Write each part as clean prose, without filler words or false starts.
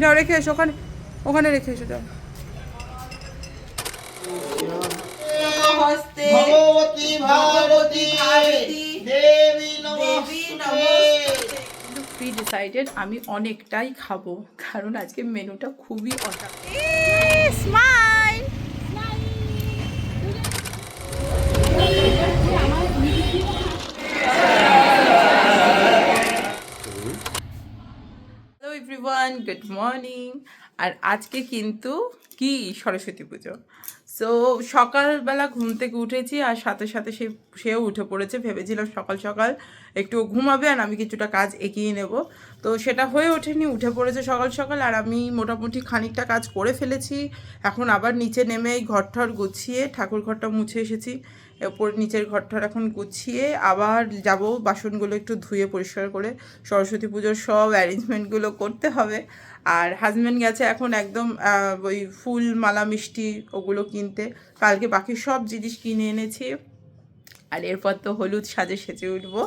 যাও রেখে এসো, ওখানে ওখানে রেখে এসো, যাও। ভগবতী ভারতী দেবী নমস্তুতে। প্রি ডিসাইডেড আমি অনেকটাই খাবো, কারণ আজকে মেনুটা খুবই অসাধারণ। Smile. Hello everyone, good morning. আর আজকে কিন্তু কি সরস্বতী পুজো। সো সকালবেলা ঘুম থেকে উঠেছি আর সাথে সাথে সেও উঠে পড়েছে। ভেবেছিলাম সকাল সকাল একটু ঘুমাবে আর আমি কিছুটা কাজ এগিয়ে নেব, তো সেটা হয়ে ওঠেনি। উঠে পড়েছে সকাল সকাল আর আমি মোটামুটি খানিকটা কাজ করে ফেলেছি। এখন আবার নিচে নেমে এই ঘরঠর গুছিয়ে ঠাকুর ঘরটা মুছে এসেছি, এরপর নিচের ঘরটার এখন গুছিয়ে আবার যাব বাসনগুলো একটু ধুয়ে পরিষ্কার করে। সরস্বতী পুজোর সব অ্যারেঞ্জমেন্টগুলো করতে হবে। আর হাজব্যান্ড গেছে এখন একদম ওই ফুল মালা মিষ্টি ওগুলো কিনতে। কালকে বাকি সব জিনিস কিনে এনেছি। আর এরপর তো হলুদ সাজে সেজে উঠবো।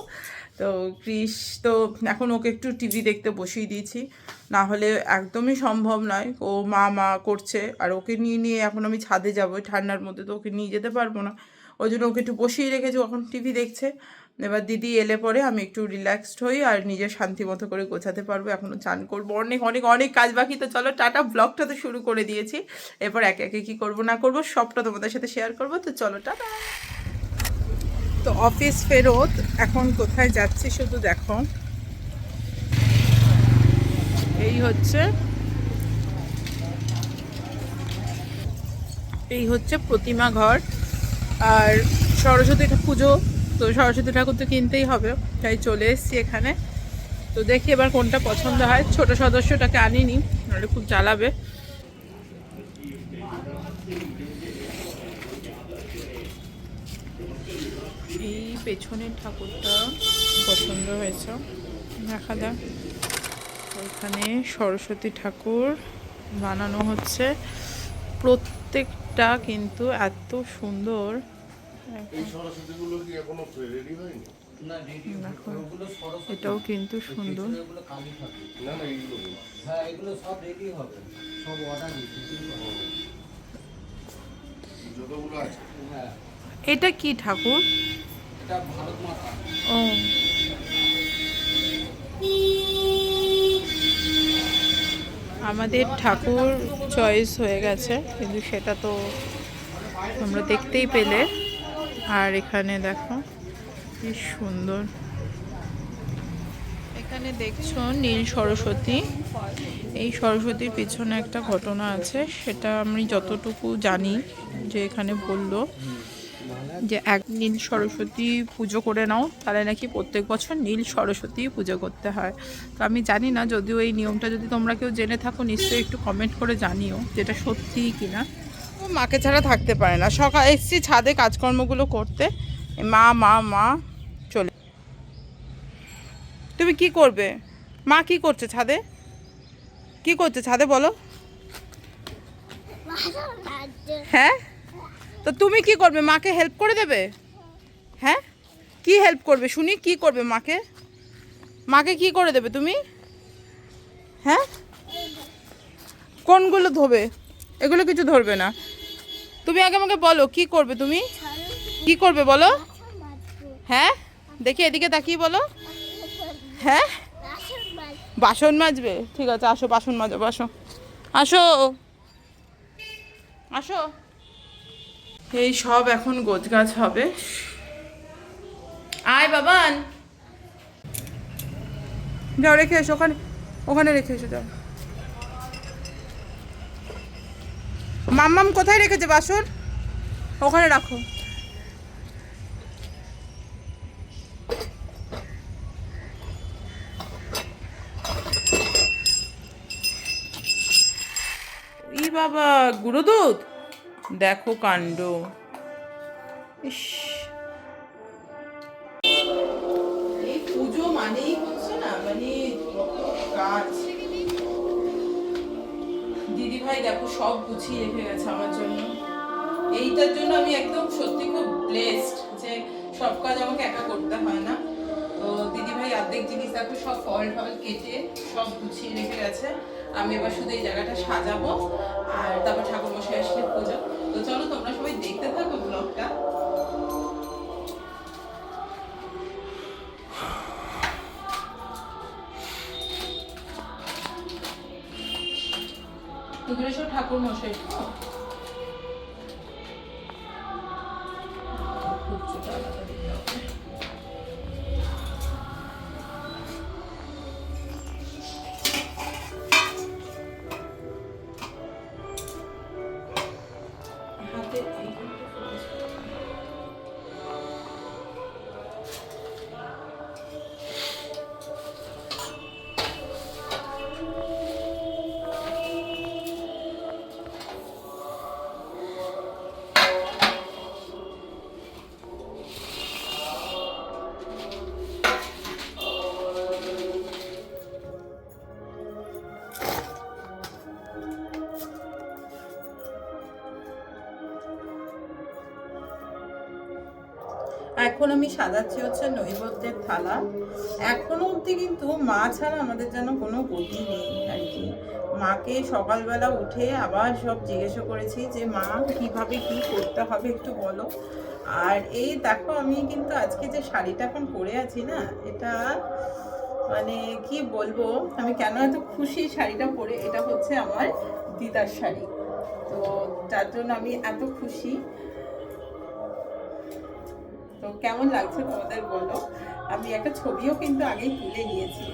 তো ক্রিস তো এখন ওকে একটু টিভি দেখতে বসিয়ে দিয়েছি, না হলে একদমই সম্ভব নয়। ও মা মা করছে আর ওকে নিয়ে নিয়ে এখন আমি ছাদে যাবো ঠান্ডার মধ্যে, তো ওকে নিয়ে যেতে পারবো না। ওই জন্য ওকে একটু বসিয়ে রেখেছি, এখন টিভি দেখছে। এবার দিদি এলে পরে আমি একটু রিল্যাক্সড হই আর নিজের শান্তি মতো করে গোছাতে পারবো। এখনও চান করবো, অনেক অনেক অনেক কাজ বাকি। তো চলো টাটা, ব্লগটা তো শুরু করে দিয়েছি, এরপর একে একে কী করবো না করবো সবটা তোমাদের সাথে শেয়ার করবো। তো চলো টাটা। তো অফিস ফেরত এখন কোথায় যাচ্ছি শুধু দেখো। এই হচ্ছে প্রতিমা ঘর আর সরস্বতী পুজো, তো সরস্বতী ঠাকুর তো কিনতেই হবে, তাই চলে এসেছি এখানে। তো দেখি এবার কোনটা পছন্দ হয়। ছোট সদস্যটাকে আনিনি, নাহলে খুব জ্বালাবে। এই পেছনের ঠাকুরটা পছন্দ হয়েছে, দেখা যাক। ওইখানে সরস্বতী ঠাকুর বানানো হচ্ছে, প্রত্যেকটা কিন্তু এত সুন্দর। দেখো এটাও কিন্তু সুন্দর। এটা কি ঠাকুর? ও আমাদের ঠাকুর চয়েস হয়ে গেছে, কিন্তু সেটা তো তোমরা দেখতেই পেলে। আর এখানে দেখো কি সুন্দর, এখানে দেখছো নীল সরস্বতী। এই সরস্বতীর পিছনে একটা ঘটনা আছে, সেটা আমি যতটুকু জানি যে এখানে বললো যে এক নীল সরস্বতী পুজো করে নাও, তাহলে নাকি প্রত্যেক বছর নীল সরস্বতী পুজো করতে হয়। তো আমি জানি না, যদিও এই নিয়মটা যদি তোমরা কেউ জেনে থাকো নিশ্চয়ই একটু কমেন্ট করে জানিও যেটা সত্যিই কিনা। ও মাকে ছাড়া থাকতে পারে না। সকাল এসছি ছাদে কাজকর্মগুলো করতে, মা মা মা চলে। তুমি কি করবে? মা কি করছে ছাদে? কি করছে ছাদে বলো? হ্যাঁ, তো তুমি কি করবে? মাকে হেল্প করে দেবে? হ্যাঁ, কি হেল্প করবে শুনি? কি করবে মাকে? মাকে কি করে দেবে তুমি? হ্যাঁ, কোনগুলো ধোবে? এগুলো কিছু ধরবে না। তুমি আগে আমাকে বলো কি করবে তুমি? কি করবে বলো? হ্যাঁ, দেখি এদিকে তাকিয়ে বলো। হ্যাঁ, বাসন মাজবে? ঠিক আছে, আসো বাসন মাজো, আসো আসো আসো। এই সব এখন গোছগাছ হবে। আয় বাবান, যাও রেখে এসো, ওখানে ওখানে রেখে এসো, যাও। মাম্মাম কোথায় রেখেছে বাসন? ওখানে রাখো। ই বাবা, গুঁড়ো দুধ, দেখো কাণ্ড। ইস, এই পুজো মানেই হচ্ছে না, মানে কাজ। দিদি ভাই দেখো সব গুছিয়ে রেখে গেছে আমার জন্য। এইটার জন্য আমি একদম সত্যি খুব ব্লেসড যে সব কাজ আমাকে একা করতে হয় না। তো দিদি ভাই অর্ধেক জিনিস দেখো সব ফল টল কেটে সব গুছিয়ে রেখে গেছে। আমি এবার শুধু এই জায়গাটা সাজাবো আর তারপর ঠাকুর মশাই আসলে পুজো। তো চলো তোমরা সবাই দেখতে থাকো ব্লগটা। এগুলো সব ঠাকুর মশাই। এখন আমি সাজাচ্ছি হচ্ছে নৈবেদ্যের থালা। এখনো অবধি কিন্তু মা ছাড়া আমাদের যেন কোনো গতি নেই আর কি। মাকে সকালবেলা উঠে আবার সব জিজ্ঞেস করেছি যে মা কিভাবে কি করতে হবে একটু বলো। আর এই দেখো আমি কিন্তু আজকে যে শাড়িটা এখন পরে আছি না, এটা মানে কি বলবো, আমি কেন এত খুশি শাড়িটা পরে। এটা হচ্ছে আমার দিদার শাড়ি, তো যার জন্য আমি এত খুশি। তো কেমন লাগছে তোমাদের বলো। আমি একটা ছবিও কিন্তু আগেই তুলে নিয়েছি।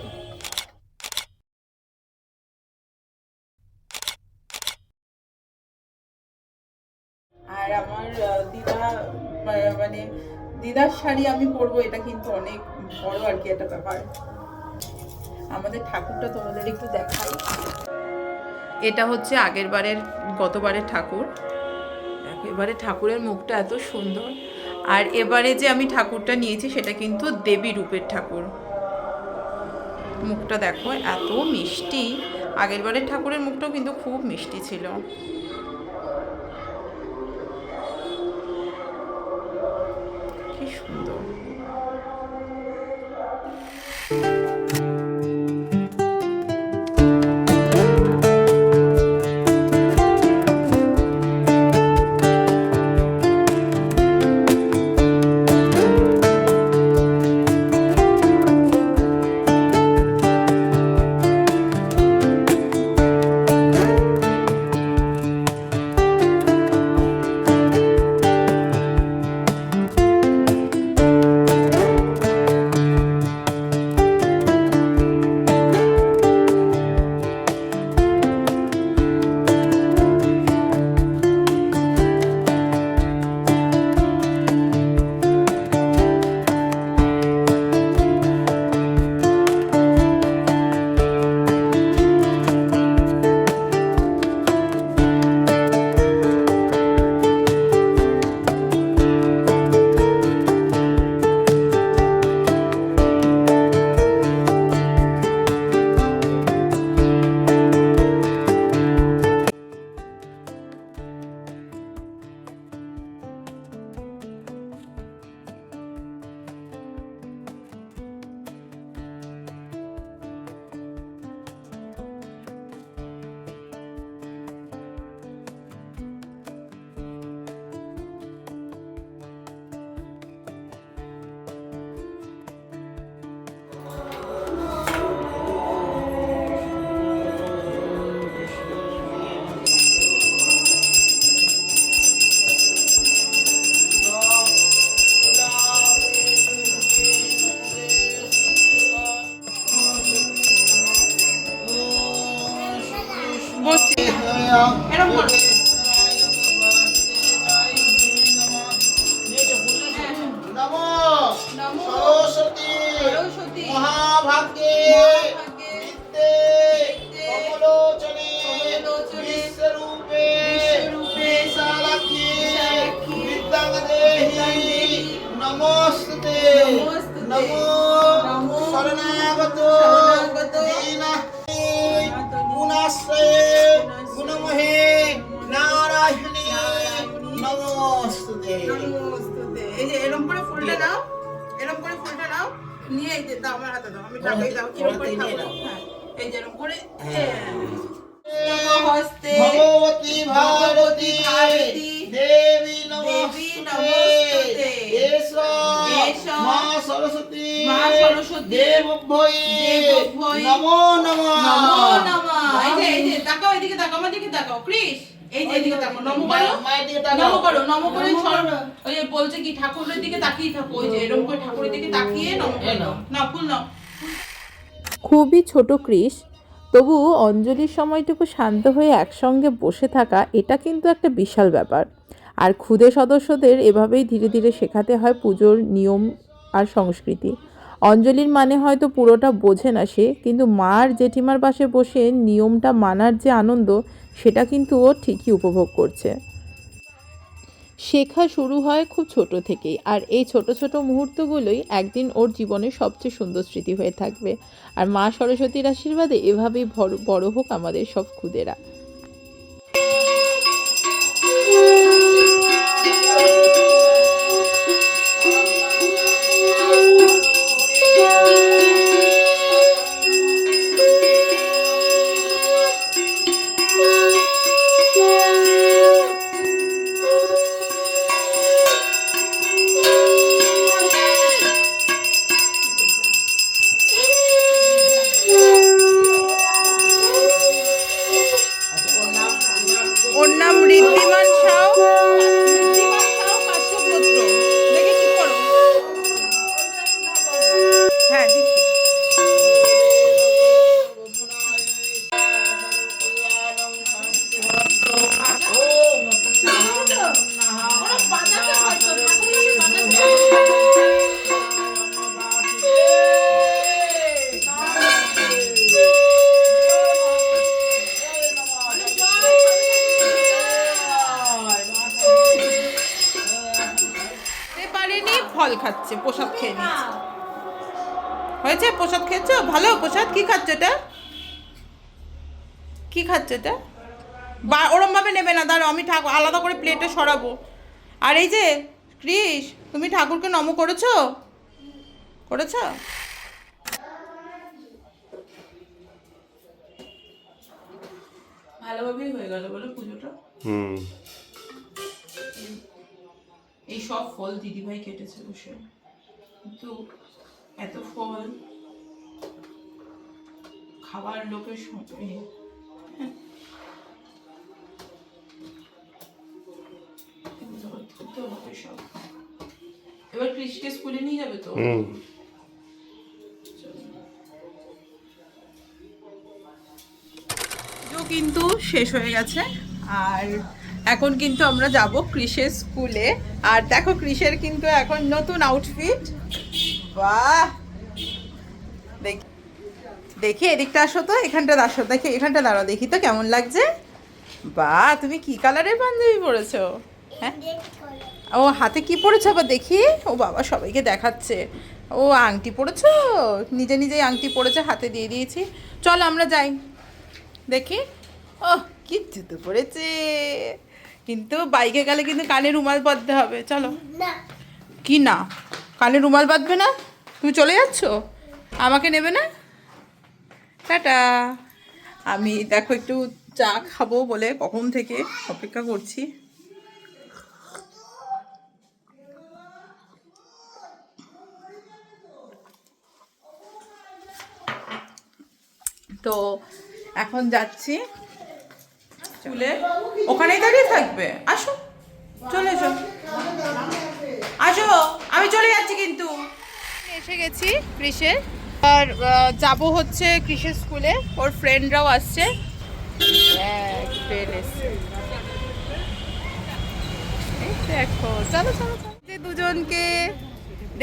আর আমার দিদা মানে দিদার শাড়ি আমি পরবো, এটা কিন্তু অনেক বড় আর কি একটা ব্যাপার। আমাদের ঠাকুরটা তোমাদের একটু দেখাই। এটা হচ্ছে গতবারের ঠাকুর। এবারে ঠাকুরের মুখটা এত সুন্দর। আর এবারে যে আমি ঠাকুরটা নিয়েছি সেটা কিন্তু দেবী রূপের ঠাকুর। মুখটা দেখো এত মিষ্টি। আগেরবারের ঠাকুরের মুখটাও কিন্তু খুব মিষ্টি ছিল। কি সুন্দর। এরকম করে ফুলটা নাও, নিয়ে এই যে দাও আমার হাতে দাও, আমি টাকাই দাও, এরকম করে হ্যাঁ এই যেরকম করে ভগবতী ভারতী দেবী নমস্তুতে এসো মা সরস্বতী দেবভ্যই নমো নমঃ এই যে তাকাও এদিকে তাকাও আমার দিকে তাকাও কৃষ এই যে এদিকে তাকাও নমো করো মায়ের দিকে নমো করে ওই যে বলছে কি ঠাকুরের দিকে তাকিয়ে থাকো ওই যে এরকম করে ঠাকুরের দিকে তাকিয়ে নমো করো না ফুল নাও। খুবই ছোট কৃষ, তবু অঞ্জলির সময়টুকু শান্ত হয়ে একসঙ্গে বসে থাকা এটা কিন্তু একটা বিশাল ব্যাপার। আর ক্ষুদে সদস্যদের এভাবেই ধীরে ধীরে শেখাতে হয় পুজোর নিয়ম আর সংস্কৃতি। অঞ্জলির মানে হয়তো পুরোটা বোঝে না সে, কিন্তু মার জেঠিমার পাশে বসে নিয়মটা মানার যে আনন্দ সেটা কিন্তু ও ঠিকই উপভোগ করছে। শেখা শুরু হয় খুব ছোট থেকেই, আর এই ছোট ছোট মুহূর্তগুলোই একদিন ওর জীবনের সবচেয়ে সুন্দর স্মৃতি হয়ে থাকবে। আর মা সরস্বতীর আশীর্বাদে এভাবেই বড় হোক আমাদের সব খুদেরা। ওর নাম ঋদ্ধিমান সাউ কাশ্যপপুত্র। দেখে ঠিক করো। হ্যাঁ দিচ্ছি। ফল খাচ্ছে, প্রসাদ খেয়ে নিচ্ছে। হয়েছে? প্রসাদ খেয়েছো? ভালো প্রসাদ। কি খাচ্ছ এটা? কি খাচ্ছ এটা? ওরম ভাবে নেবে না, দাঁড়াও আমি ঠাকুর আলাদা করে প্লেটে সরাবো। আর এই যে কৃষ, তুমি ঠাকুরকে নম করেছো? করেছো? ভালোভাবেই হয়ে গেল বলে পুজোটা। এই সব ফল দিদিভাই কেটেছে বসে, কিন্তু এত ফল খাবার লোকের সঙ্গে সব। এবার কৃষকে স্কুলে নিয়ে যাবে তো? কিন্তু শেষ হয়ে গেছে, আর এখন কিন্তু আমরা যাব কৃষের স্কুলে। আর দেখো কৃষের কিন্তু এখন নতুন আউটফিট। বাহ, দেখি এদিকটা আসো তো, এখানটা আসো, দেখি এখানটা দাঁড়াও, দেখি তো কেমন লাগছে। বাহ, তুমি কি কালারের পাঞ্জাবি পরেছো? হ্যাঁ, ও হাতে কি পরেছো আবার দেখি? ও বাবা, সবাইকে দেখাচ্ছে। ও আংটি পরেছো, নিজে নিজেই আংটি পরেছে, হাতে দিয়ে দিয়েছি। চলো আমরা যাই দেখি। ও কি জুতো পরেছে, কিন্তু বাইকে গেলে কিন্তু কানে রুমাল বাঁধতে হবে। চলো। কি না, কানে রুমাল বাঁধবে না? তুমি চলে যাচ্ছ, আমাকে নেবে না? টাটা। আমি দেখো একটু চা খাবো বলে কখন থেকে অপেক্ষা করছি। তো এখন যাচ্ছি স্কুলে। ওখানেই দাঁড়িয়ে থাকবে? আসো, চলে এসো, আসো, আমি চলে যাচ্ছি। কিন্তু এসে গেছি কৃষের, আর যাবো হচ্ছে কৃষের স্কুলে। ওর ফ্রেন্ডরাও আসছে। দেখো, চলো চলো যে দুজনকে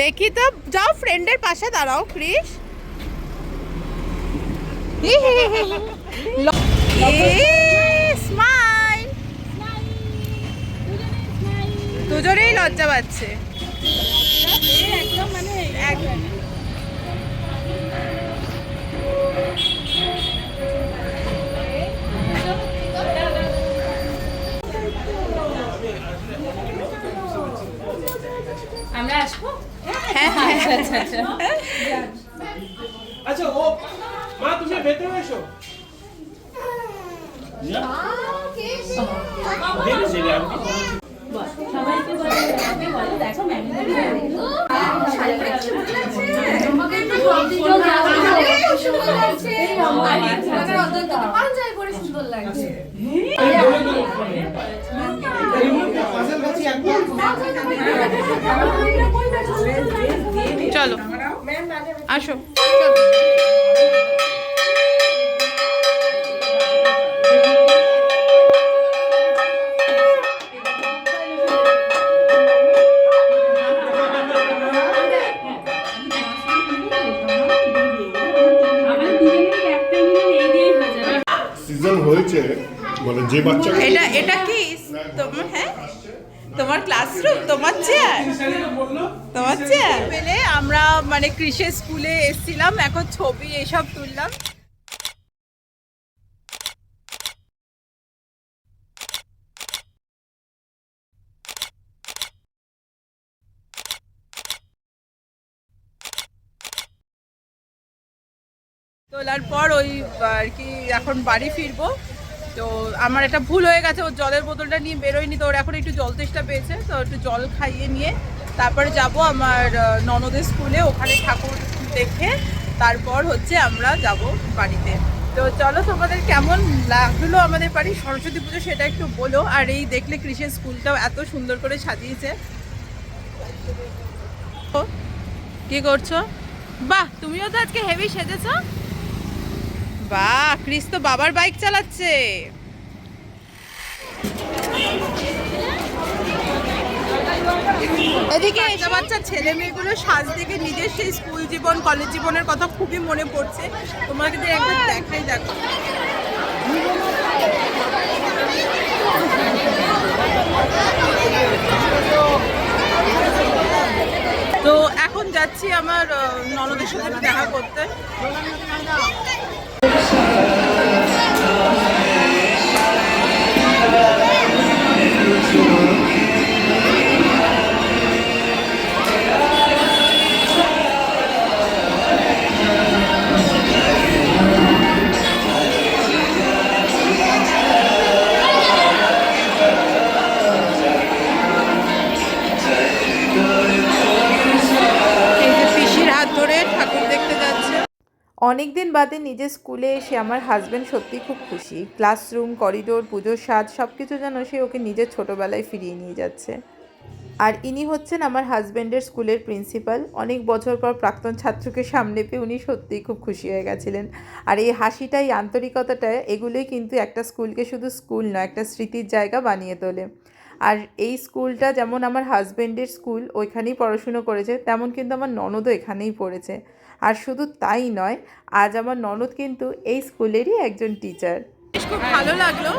দেখি তো। যাও ফ্রেন্ডের পাশে দাঁড়াও কৃষ। স্মাইল। দুজনেই লজ্জা পাচ্ছে। আমরা আসবো? হ্যাঁ হ্যাঁ, আচ্ছা আচ্ছা। আচ্ছা ও মা তুমি ভেতরে সবাইকে বলো, আমাকে বলো, দেখো ম্যাগি চলো আসো। সিজন হয়েছে মানে যে বাচ্চাকে এটা কি তোমার? হ্যাঁ, তোমার ক্লাসরুম, তোমার চেয়ার, পেলে আমরা মানে কৃষি স্কুলে এসেছিলাম, এখন ছবি এসব তুললাম। তোলার পর ওই আর কি এখন বাড়ি ফিরবো। তো আমার একটা ভুল হয়ে গেছে, ওর জলের বোতলটা নিয়ে বেরোয়নি, তো ওর এখন একটু জল তেষ্টা পেয়েছে, তো একটু জল খাইয়ে নিয়ে তারপরে যাব আমার ননদের স্কুলে, ওখানে ঠাকুর দেখে তারপর হচ্ছে আমরা যাব বাড়িতে। তো চলো, তোমাদের কেমন লাগলো আমাদের বাড়ি সরস্বতী পুজো সেটা একটু বলো। আর এই দেখলে কৃষি স্কুলটাও এত সুন্দর করে সাজিয়েছে। কি করছো? বাহ, তুমিও তো আজকে হেভি সেজেছো। বাহ, ক্রিস তো বাবার বাইক চালাচ্ছে। এদিকে বাচ্চা ছেলে মেয়েগুলো সাজ দেখে নিজের সেই স্কুল জীবন, কলেজ জীবনের কথা খুবই মনে পড়ছে। তোমাদের একবার দেখাই, দেখো। তো এখন যাচ্ছি আমার ননদের সাথে দেখা করতে। অনেক দিন বাদে নিজের স্কুলে এসে আমার হাজব্যান্ড সত্যিই খুব খুশি। ক্লাসরুম, করিডোর, পুজোর সাজ সব কিছু যেন সে ওকে নিজের ছোটোবেলায় ফিরিয়ে নিয়ে যাচ্ছে। আর ইনি হচ্ছেন আমার হাজব্যান্ডের স্কুলের প্রিন্সিপাল। অনেক বছর পর প্রাক্তন ছাত্রকে সামনে পেয়ে উনি সত্যিই খুব খুশি হয়ে গেছিলেন। আর এই হাসিটা, এই আন্তরিকতাটা, এগুলোই কিন্তু একটা স্কুলকে শুধু স্কুল নয়, একটা স্মৃতির জায়গা বানিয়ে তোলে। আর এই স্কুলটা যেমন আমার হাজব্যান্ডের স্কুল, ওইখানেই পড়াশুনো করেছে, তেমন কিন্তু আমার ননদও এখানেই পড়েছে। আর শুধু তাই নয়, আজ আমার ননদ কিন্তু এই স্কুলেরই একজন টিচার। খুব ভালো লাগলো,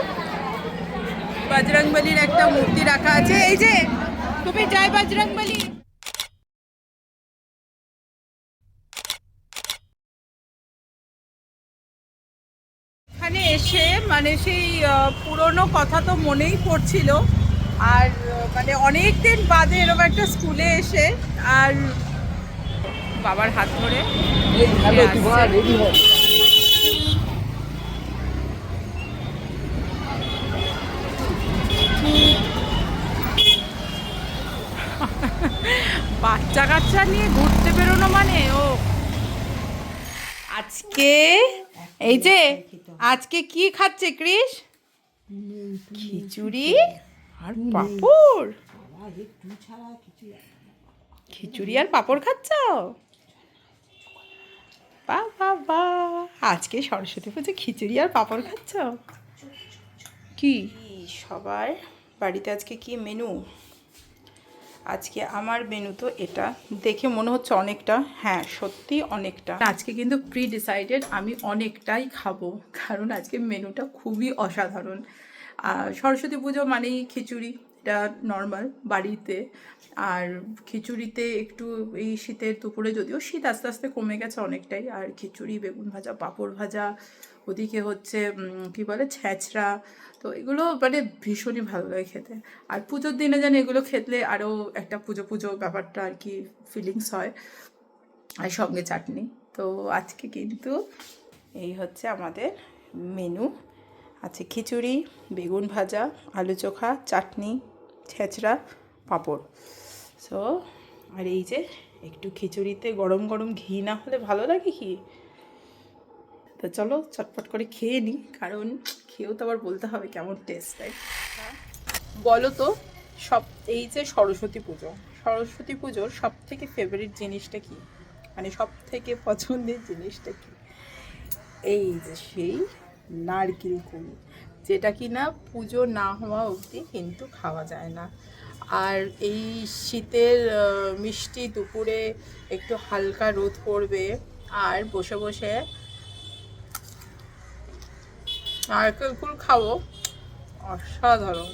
বজরংবলির একটা মূর্তি রাখা আছে। এই যে তুমি জয় বজরংবলী। এখানে এসে মানে সেই পুরনো কথা তো মনেই পড়ছিল। আর মানে অনেক দিন বাদে এরকম একটা স্কুলে এসে আর বাবার হাত ধরে বাচ্চা কাচ্চা নিয়ে ঘুরতে বেরোনো মানে ও। আজকে এই যে আজকে কি খাচ্ছে ক্রিস? খিচুড়ি আর পাঁপড়। খিচুড়ি আর পাঁপড় খাচ্ছ? বাহ বাহ বাহ, আজকে সরস্বতী পুজো খিচুড়ি আর পাঁপড় খাচ্ছ? কি সবার বাড়িতে আজকে কি মেনু? আজকে আমার মেনু তো এটা দেখে মনে হচ্ছে অনেকটা, হ্যাঁ সত্যি অনেকটা। আজকে কিন্তু প্রি ডিসাইডেড আমি অনেকটাই খাবো, কারণ আজকে মেনুটা খুবই অসাধারণ। সরস্বতী পুজো মানেই খিচুড়ি, এটা নর্মাল বাড়িতে। আর খিচুড়িতে একটু এই শীতের দুপুরে, যদিও শীত আস্তে আস্তে কমে গেছে অনেকটাই, আর খিচুড়ি, বেগুন ভাজা, পাঁপড় ভাজা, ওদিকে হচ্ছে কি বলে ছ্যাঁচড়া, তো এগুলো মানে ভীষণই ভালো লাগে খেতে। আর পুজোর দিনে যেন এগুলো খেতলে আরও একটা পুজো পুজো ব্যাপারটা আর কি ফিলিংস হয়। আর সঙ্গে চাটনি। তো আজকে কিন্তু এই হচ্ছে আমাদের মেনু। আছে খিচুড়ি, বেগুন ভাজা, আলু চোখা, চাটনি, ছেঁচড়া, পাঁপড়। সো আর এই যে একটু খিচুড়িতে গরম গরম ঘি না হলে ভালো লাগে কি? তো চলো চটপট করে খেয়ে নিই, কারণ খেয়েও তো আবার বলতে হবে কেমন টেস্ট, তাই বলো তো। সব এই যে সরস্বতী পুজোর সব থেকে ফেভারিট জিনিসটা কি, মানে সব থেকে পছন্দের জিনিসটা কি? এই যে সেই নারকেল কুল, যেটা কি না পুজো না হওয়া অবধি কিন্তু খাওয়া যায় না। আর এই শীতের মিষ্টি দুপুরে একটু হালকা রোদ পড়বে আর বসে বসে নারকেল কুল খাবো, অসাধারণ।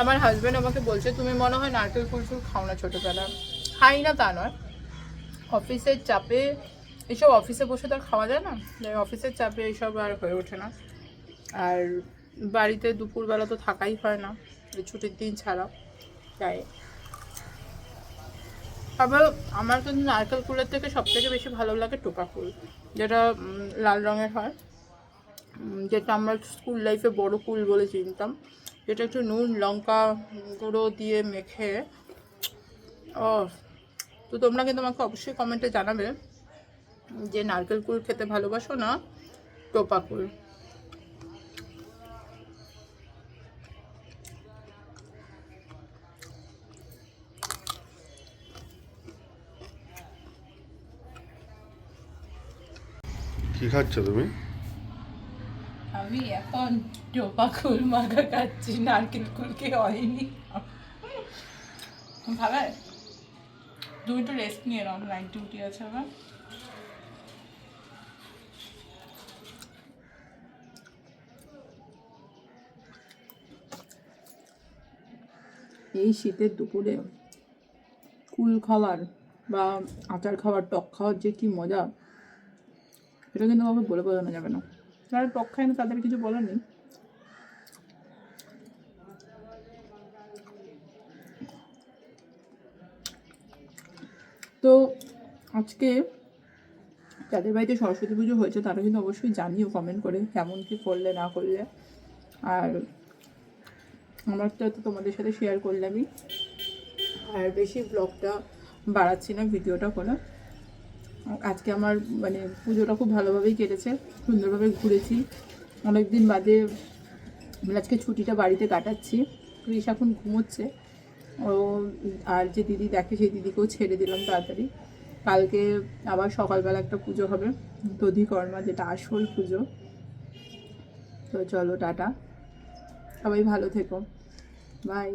আমার হাজব্যান্ড আমাকে বলছে তুমি মনে হয় নারকেল কুল খাও না ছোটোবেলা। খাই না তা নয়, অফিসের চাপে এসব অফিসে বসে তো আর খাওয়া যায় না, অফিসের চাপে এইসব আর হয়ে ওঠে না। আর বাড়িতে দুপুরবেলা তো থাকাই হয় না, ছুটির দিন ছাড়া। তাই আবার আমার কিন্তু নারকেল কুলের থেকে সবথেকে বেশি ভালো লাগে টোপা কুল, যেটা লাল রঙের হয়, যেটা আমরা স্কুল লাইফে বড় কুল বলে চিনতাম, যেটা একটু নুন লঙ্কা গুঁড়ো দিয়ে মেখে। ও, তো তোমরা কিন্তু আমাকে অবশ্যই কমেন্টে জানাবে যে নারকেল কুল খেতে ভালোবাসো না টোপা কুল। কি খাচ্ছ তুমি? আমি এখন টোপা কুল মাখা খাচ্ছি, নারকেল কুলকে হয়নি ভাবে। তুমি একটু রেস্ট নিয়ে নাও, নাইট ডিউটি আছে আমার। এই শীতের দুপুরে কুল খাওয়ার বা আচার খাওয়ার, টক খাওয়ার যে কি মজা, এটা কিন্তু আমাকে বলে বোঝানো যাবে না। যারা টক খায় না তাদের কিছু বলার নেই। তো আজকে যাদের বাড়িতে সরস্বতী পুজো হয়েছে তারা কিন্তু অবশ্যই জানিও কমেন্ট করে কেমন কী করলে না করলে। আর আমার তো তোমাদের সাথে শেয়ার করলামই, আর বেশি ব্লগটা বাড়াচ্ছি না, ভিডিওটা করে। আজকে আমার মানে পুজোটা খুব ভালোভাবেই কেটেছে, সুন্দরভাবে ঘুরেছি। অনেক দিন বাদে আজকে ছুটিটা বাড়িতে কাটাচ্ছি। কৃষ এখন ঘুমোচ্ছে ও, আর যে দিদি দেখে সেই দিদিকেও ছেড়ে দিলাম তাড়াতাড়ি। কালকে আবার সকালবেলা একটা পুজো হবে, দধিকর্মা, যেটা আসল পুজো। তো চলো টাটা, সবাই ভালো থেকো, বাই।